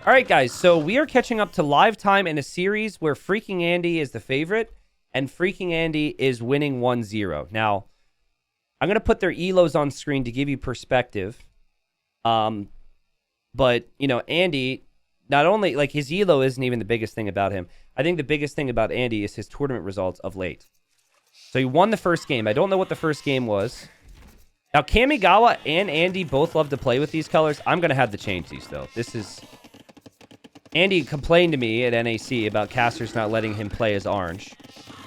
All right, guys, so we are catching up to live time in a series where Freaking Andy is the favorite and Freaking Andy is winning 1-0. Now, I'm going to put their elos on screen to give you perspective. But, you know, Andy, not only, like, his elo isn't even the biggest thing about him. I think the biggest thing about Andy is his tournament results of late. So he won the first game. I don't know what the first game was. Now, Kamigawa and Andy both love to play with these colors. I'm going to have to change these, though. This is... Andy complained to me at NAC about casters not letting him play as orange,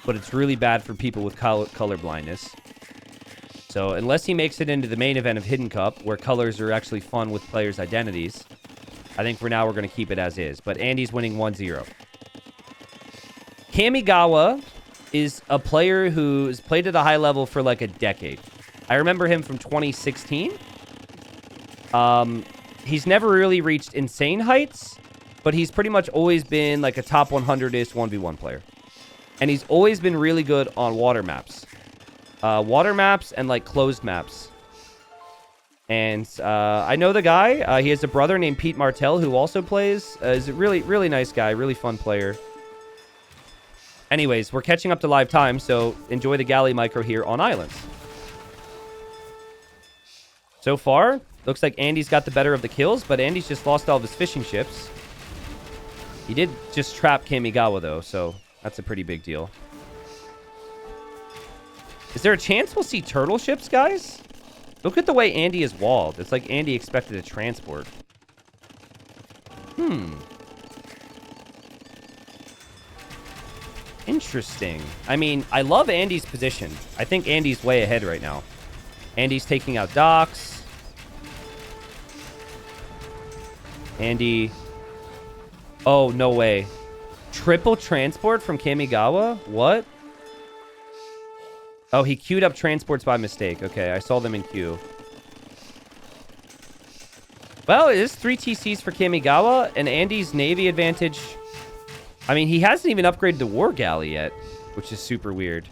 but it's really bad for people with color blindness. So unless he makes it into the main event of Hidden Cup, where colors are actually fun with players' identities, I think for now we're going to keep it as is. But Andy's winning 1-0. Kamigawa is a player who's played at a high level for like a decade. I remember him from 2016. He's never really reached insane heights, but he's pretty much always been like a top 100-ish 1v1 player. And he's always been really good on water maps. Water maps and like closed maps. And I know the guy. He has a brother named Pete Martell who also plays. He's a really, really nice guy. Really fun player. Anyways, we're catching up to live time, so enjoy the galley micro here on Islands. So far, looks like Andy's got the better of the kills, but Andy's just lost all of his fishing ships. He did just trap Kamigawa, though, so that's a pretty big deal. Is there a chance we'll see turtle ships, guys? Look at the way Andy is walled. It's like Andy expected a transport. Interesting. I mean, I love Andy's position. I think Andy's way ahead right now. Andy's taking out docks. Andy... Oh, no way. Triple transport from Kamigawa? What? Oh, he queued up transports by mistake. Okay, I saw them in queue. Well, it is 3 TCs for Kamigawa, and Andy's Navy advantage... I mean, he hasn't even upgraded to War Galley yet, which is super weird.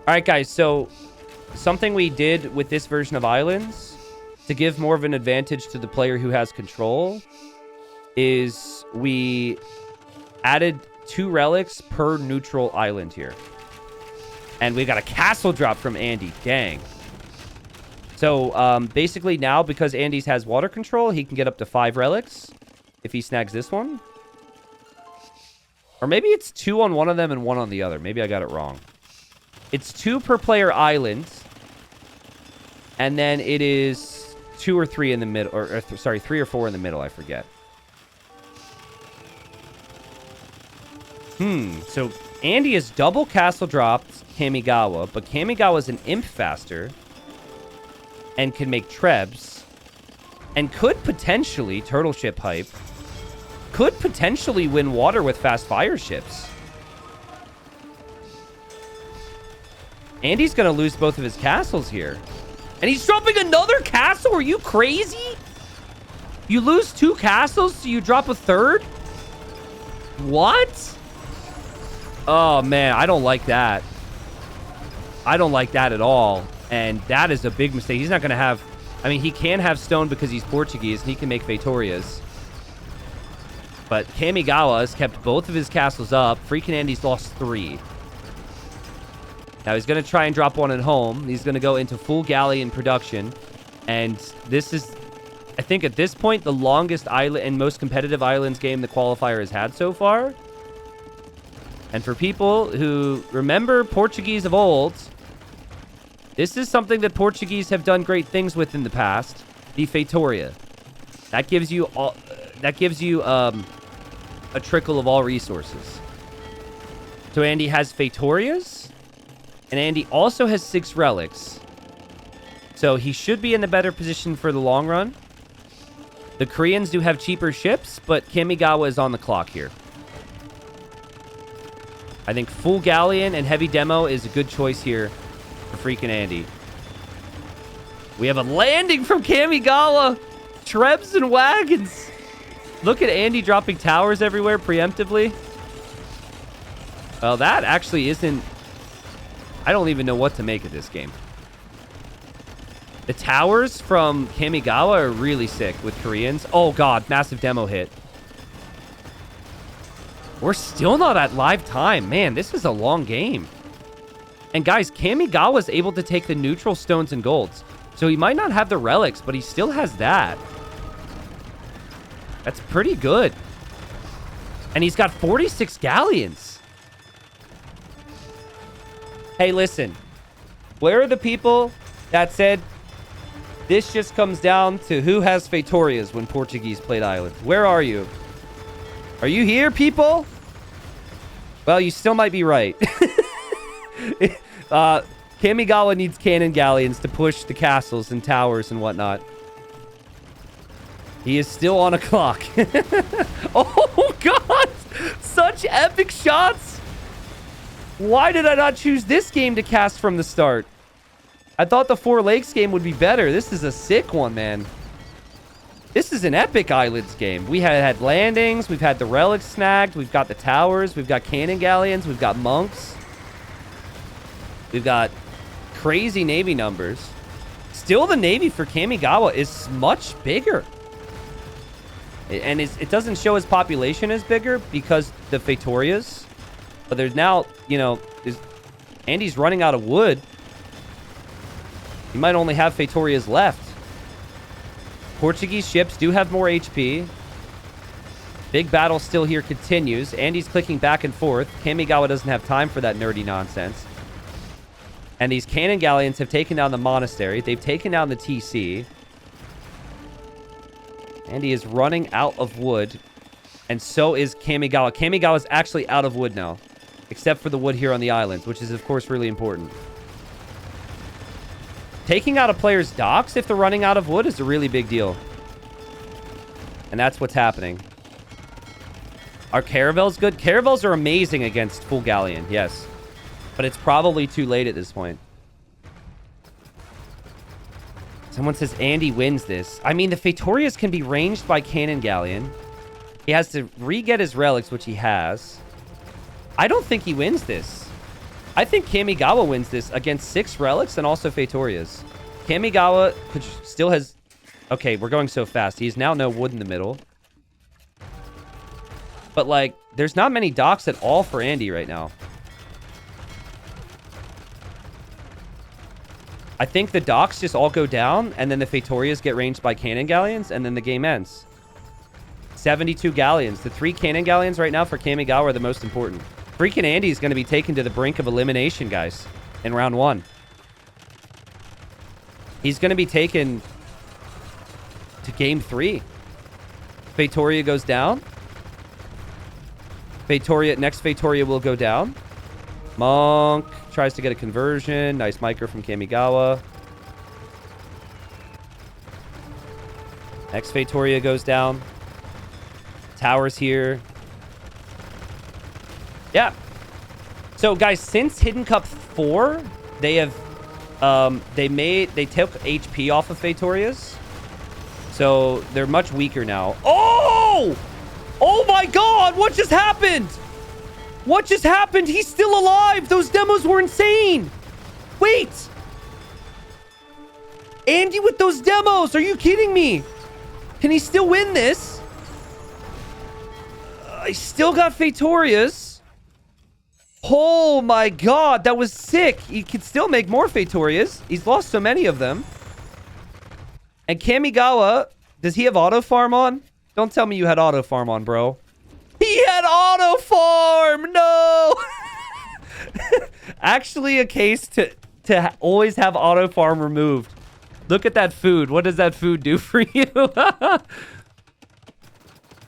Alright, guys, so... something we did with this version of Islands... to give more of an advantage to the player who has control, is we added 2 relics per neutral island here. And we got a castle drop from Andy. Dang. So, basically now, because Andy's has water control, he can get up to 5 relics if he snags this one. Or maybe it's 2 on one of them and 1 on the other. Maybe I got it wrong. It's 2 per player island. And then it is 2 or 3 in the middle. Or sorry, 3 or 4 in the middle. I forget. So Andy has double castle dropped Kamigawa, but Kamigawa's an imp faster and can make trebs and could potentially turtle ship hype, could potentially win water with fast fire ships. Andy's gonna lose both of his castles here, and he's dropping another castle. Are you crazy? You lose 2 castles, so you drop a third? What? Oh, man, I don't like that. I don't like that at all. And that is a big mistake. He's not going to have... I mean, he can have stone because he's Portuguese, and he can make Vitorias. But Kamigawa has kept both of his castles up. Freaking Andy's lost 3. Now, he's going to try and drop 1 at home. He's going to go into full galley in production. And this is, I think, at this point, the longest island and most competitive islands game the qualifier has had so far. And for people who remember Portuguese of old, this is something that Portuguese have done great things with in the past. The Feitoria. That gives you all. That gives you a trickle of all resources. So Andy has Feitorias, and Andy also has 6 relics. So he should be in a better position for the long run. The Koreans do have cheaper ships, but Kamigawa is on the clock here. I think full galleon and heavy demo is a good choice here for freaking Andy. We have a landing from Kamigawa. Trebs and wagons. Look at Andy dropping towers everywhere preemptively. Well, that actually isn't... I don't even know what to make of this game. The towers from Kamigawa are really sick with Koreans. Oh, God. Massive demo hit. We're still not at live time. Man, this is a long game. And, guys, Kamigawa's able to take the neutral stones and golds. So he might not have the relics, but he still has that. That's pretty good. And he's got 46 galleons. Hey, listen. Where are the people that said this just comes down to who has Feitorias when Portuguese played islands? Where are you? Are you here, people? Well, you still might be right. Kamigawa needs cannon galleons to push the castles and towers and whatnot. He is still on a clock. Oh, God! Such epic shots! Why did I not choose this game to cast from the start? I thought the Four Lakes game would be better. This is a sick one, man. This is an epic islands game. We had landings. We've had the relics snagged. We've got the towers. We've got cannon galleons. We've got monks. We've got crazy navy numbers. Still, the navy for Kamigawa is much bigger. And it doesn't show his population is bigger because the Feitorias. But there's now, you know, Andy's running out of wood. He might only have Feitorias left. Portuguese ships do have more HP. Big battle still here continues. Andy's clicking back and forth. Kamigawa doesn't have time for that nerdy nonsense. And these cannon galleons have taken down the monastery. They've taken down the TC. Andy is running out of wood. And so is Kamigawa. Kamigawa is actually out of wood now. Except for the wood here on the islands, which is, of course, really important. Taking out a player's docks if they're running out of wood is a really big deal. And that's what's happening. Are caravels good? Caravels are amazing against full galleon, yes. But it's probably too late at this point. Someone says Andy wins this. I mean, the Feitorias can be ranged by cannon galleon. He has to re-get his relics, which he has. I don't think he wins this. I think Kamigawa wins this against 6 relics and also Feitorias. Kamigawa still has... Okay, we're going so fast. He's now no wood in the middle. But, like, there's not many docks at all for Andy right now. I think the docks just all go down, and then the Feitorias get ranged by cannon galleons, and then the game ends. 72 galleons. The 3 cannon galleons right now for Kamigawa are the most important. Freaking Andy is going to be taken to the brink of elimination, guys, in round 1. He's going to be taken to game 3. Feitoria goes down. Next Feitoria will go down. Monk tries to get a conversion. Nice micro from Kamigawa. Next Feitoria goes down. Towers here. Yeah. So, guys, since Hidden Cup 4, they have, they took HP off of Feitorias. So, they're much weaker now. Oh! Oh my God! What just happened? What just happened? He's still alive! Those demos were insane! Wait! Andy with those demos! Are you kidding me? Can he still win this? I still got Feitorias. Oh my God, that was sick. He can still make more Feitorias. He's lost so many of them. And Kamigawa, does he have auto farm on? Don't tell me you had auto farm on, bro. He had auto farm! No! Actually a case to always have auto farm removed. Look at that food. What does that food do for you?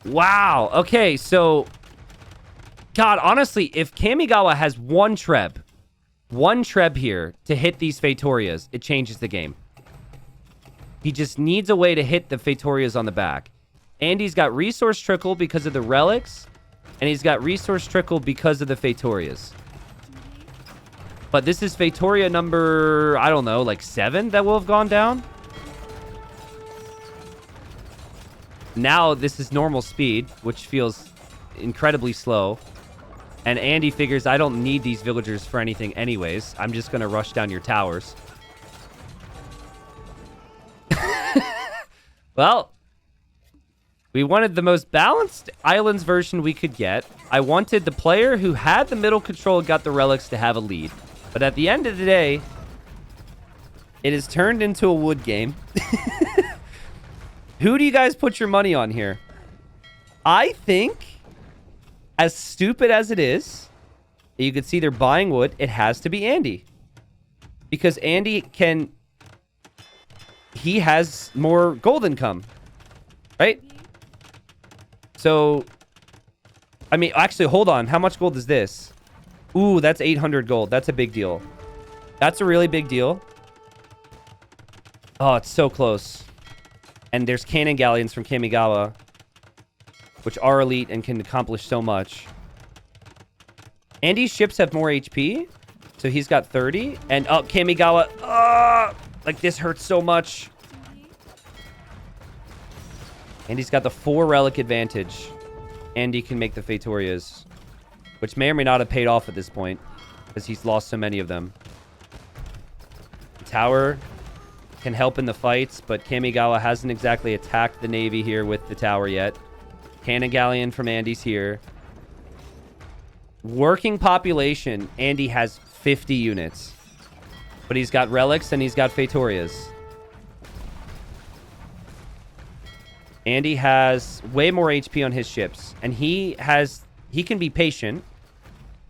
Wow. Okay, so... God, honestly, if Kamigawa has one Treb here to hit these Feitorias, it changes the game. He just needs a way to hit the Feitorias on the back. Andy's got resource trickle because of the relics, and he's got resource trickle because of the Feitorias. But this is Feitoria number, I don't know, like 7 that will have gone down. Now this is normal speed, which feels incredibly slow. And Andy figures, I don't need these villagers for anything anyways. I'm just going to rush down your towers. Well, we wanted the most balanced islands version we could get. I wanted the player who had the middle control and got the relics to have a lead. But at the end of the day, it has turned into a wood game. Who do you guys put your money on here? I think, as stupid as it is, you can see they're buying wood. It has to be Andy. Because Andy can... He has more gold income. Right? So... I mean, actually, hold on. How much gold is this? Ooh, that's 800 gold. That's a big deal. That's a really big deal. Oh, it's so close. And there's cannon galleons from Kamigawa, which are elite and can accomplish so much. Andy's ships have more HP, so he's got 30. And, oh, Kamigawa, like, this hurts so much. Andy's got the 4 relic advantage. Andy can make the Fatorias, which may or may not have paid off at this point, because he's lost so many of them. The tower can help in the fights, but Kamigawa hasn't exactly attacked the Navy here with the tower yet. Cannon galleon from Andy's here. Working population, Andy has 50 units. But he's got relics and he's got Fatorias. Andy has way more HP on his ships. And he can be patient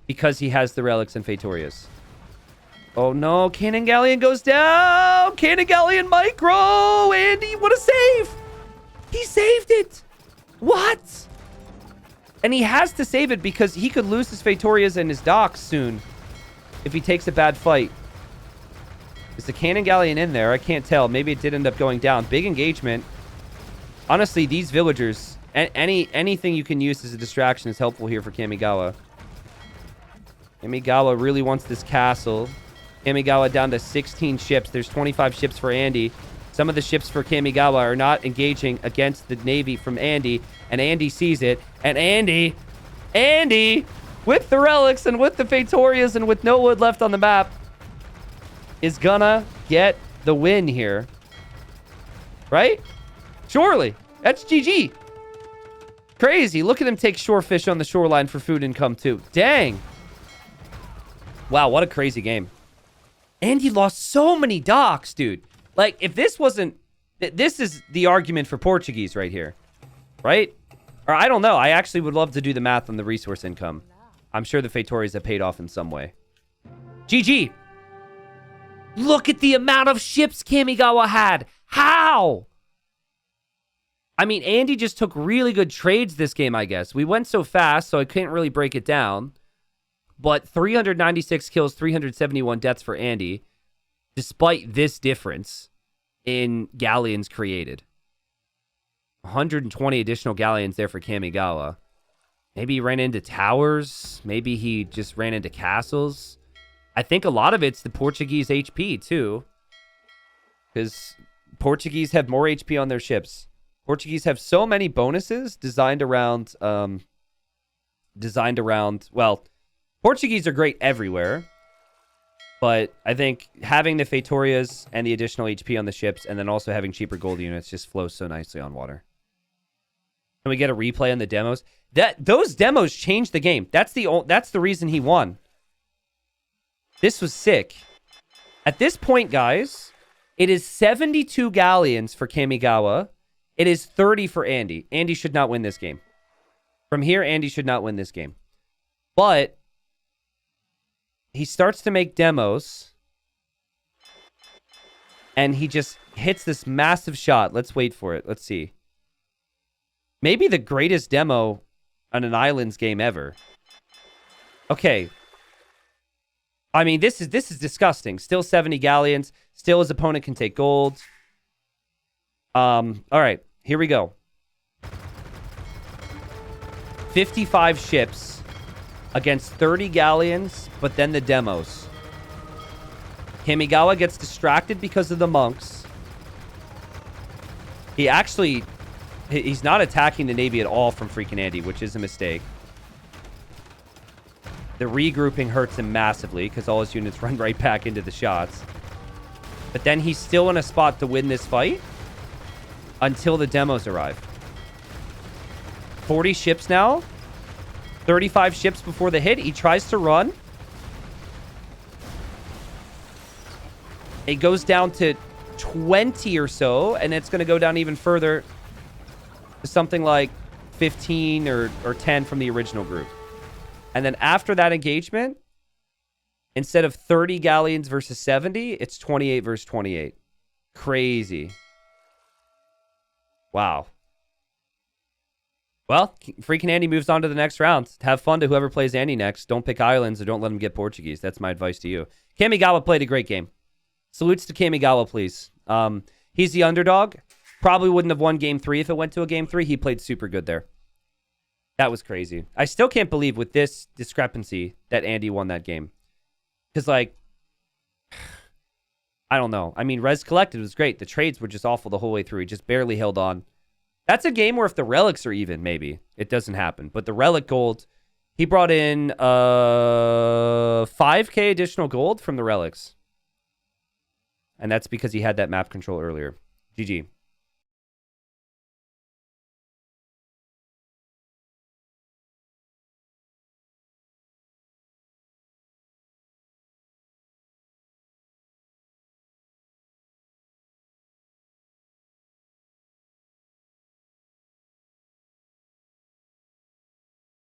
because he has the relics and Fatorias. Oh no, Cannon Galleon goes down! Cannon Galleon Micro! Andy, what a save! He saved it! What? And he has to save it because he could lose his Fatorias and his docks soon if he takes a bad fight. Is the Cannon Galleon in there? I can't tell. Maybe it did end up going down. Big engagement. Honestly, these villagers, anything you can use as a distraction is helpful here for Kamigawa. Kamigawa really wants this castle. Kamigawa down to 16 ships. There's 25 ships for Andy. Some of the ships for Kamigawa are not engaging against the Navy from Andy. And Andy sees it. And Andy, with the relics and with the Fatorias and with no wood left on the map, is gonna get the win here. Right? Surely. That's GG. Crazy. Look at him take shorefish on the shoreline for food income too. Dang. Wow, what a crazy game. And he lost so many docks, dude. Like, if this wasn't... This is the argument for Portuguese right here. Right? Or I don't know. I actually would love to do the math on the resource income. I'm sure the Fatorias have paid off in some way. GG. Look at the amount of ships Kamigawa had. How? I mean, Andy just took really good trades this game, I guess. We went so fast, so I couldn't really break it down. But 396 kills, 371 deaths for Andy, despite this difference in galleons created. 120 additional galleons there for Kamigawa. Maybe he ran into towers. Maybe he just ran into castles. I think a lot of it's the Portuguese HP, too. Because Portuguese have more HP on their ships. Portuguese have so many bonuses designed around... well... Portuguese are great everywhere, but I think having the Fatorias and the additional HP on the ships and then also having cheaper gold units just flows so nicely on water. Can we get a replay on the demos? Those demos changed the game. That's the reason he won. This was sick. At this point, guys, it is 72 galleons for Kamigawa. It is 30 for Andy. Andy should not win this game. From here, Andy should not win this game. But he starts to make demos. And he just hits this massive shot. Let's wait for it. Let's see. Maybe the greatest demo on an Islands game ever. Okay. I mean, this is disgusting. Still 70 galleons. Still his opponent can take gold. All right. Here we go. 55 ships. Against 30 galleons, but then the demos. Kamigawa gets distracted because of the monks. He's not attacking the Navy at all from freaking Andy, which is a mistake. The regrouping hurts him massively because all his units run right back into the shots. But then he's still in a spot to win this fight. until the demos arrive. 40 ships now. 35 ships before the hit. He tries to run. It goes down to 20 or so, and it's going to go down even further to something like 15 or 10 from the original group. And then after that engagement, instead of 30 galleons versus 70, it's 28 versus 28. Crazy. Wow. Well, freaking Andy moves on to the next round. Have fun to whoever plays Andy next. Don't pick islands or don't let him get Portuguese. That's my advice to you. Kamigawa played a great game. Salutes to Kamigawa, please. He's the underdog. Probably wouldn't have won game 3 if it went to a game 3. He played super good there. That was crazy. I still can't believe with this discrepancy that Andy won that game. Because, like, I don't know. I mean, Res Collected was great. The trades were just awful the whole way through. He just barely held on. That's a game where if the relics are even, maybe it doesn't happen. But the relic gold, he brought in 5K additional gold from the relics. And that's because he had that map control earlier. GG.